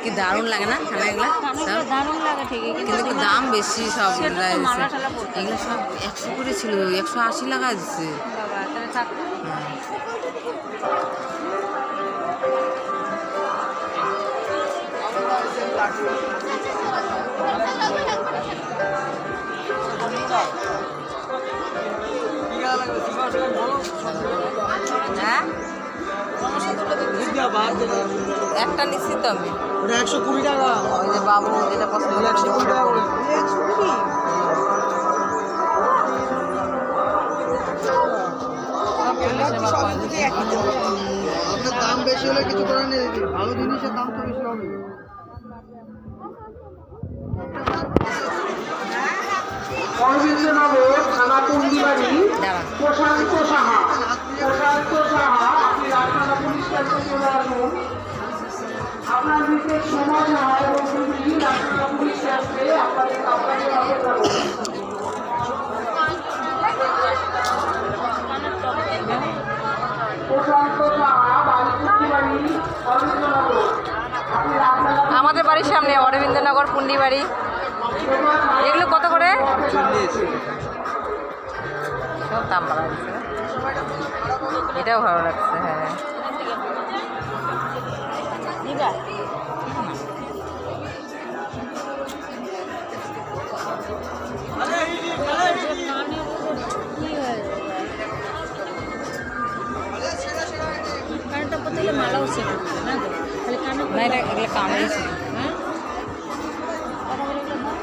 কি দারুণ লাগে না খানাগুলো দারুণ লাগে ঠিকই, কিন্তু দাম বেশি সব এগুলো সব 100 করে ছিল, 180 টাকা দিচ্ছে। বাবা তাহলে থাক। হ্যাঁ একটা নিচ্ছি তো আমি, ওটা 120 টাকা। ওই যে বাবু যেটা পছন্দ করে 120 টাকা করে। আপনার দাম বেশি হলে কিছু করার নেই, ভালো জিনিসের দাম তো বেশি হবে। অরবিন্দনগর থানা টঙ্গিবাড়ি প্রশান্ত সাহা, প্রশান্ত সাহা, আপনি রাজধানী পুলিশ স্টেশনে চলে আসুন। আপনার বিশেষ সমাজ হয় এবং তুমি রাজধানী পুলিশ স্টেশনে আপনাদের আপনাকে অপেক্ষা করুন। প্রশান্ত সাহা, বাড়ি টঙ্গিবাড়ি, অরবিন্দনগর। আমাদের বাড়ির সামনে অরবিন্দনগর পুন্ডি বাড়ি। এগুলো কত করে? সব দাম বাড়া দিচ্ছে। এটাও ভালো লাগছে। হ্যাঁ কানটা করতে গেলে মালাও ছিল না তো, খালি কানে না, এটা এগুলো কামড়ি ছিল। হ্যাঁ কথা বলে এগুলো দাও।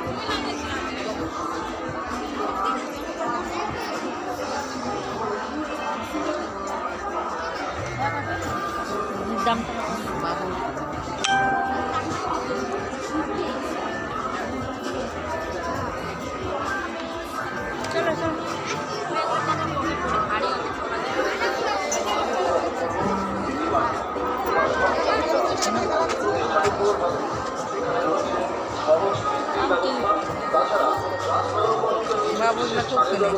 দামটা বাবু চলো চলো। বাবুগুলো খুব কিনে।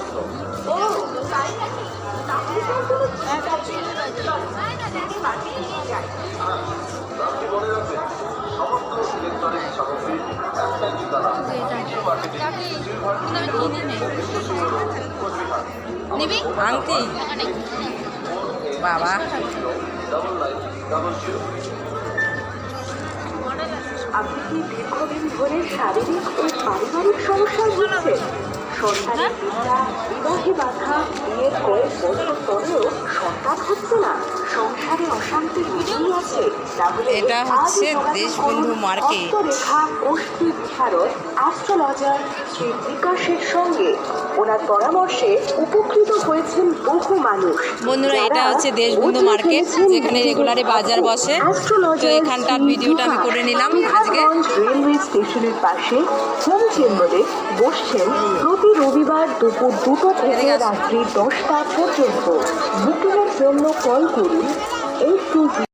নিবি আংটি বাবা আপনি কি দীর্ঘদিন ধরে শারীরিক ও পারিবারিক সমস্যায় ভুগছেন? সন্তানের পিতা, বিবাহে বাধা, বিয়ের কয়েক বছর পরেও সন্তান হচ্ছে না, সংসারে অশান্তি বেশি আছে, তাহলে এটা হচ্ছে দেশবন্ধু মার্কেট। হস্তরেখা গোষ্ঠী বিশারদ অ্যাস্ট্রোলজার শ্রী বিকাশের সঙ্গে ওনার পরামর্শে উপকৃত হয়েছেন বহু মানুষ। বন্ধুরা, এটা হচ্ছে দেশবন্ধু মার্কেট, যেখানে রেগুলারে বাজার বসে। তো এখানটার ভিডিওটা আমি করে নিলাম আজকে। রেলওয়ে স্টেশনের পাশে হোম চেম্বারে বসছেন প্রতি রবিবার দুপুর 2টা থেকে রাত্রি 10টা পর্যন্ত। বুকিংয়ের জন্য কল করুন 82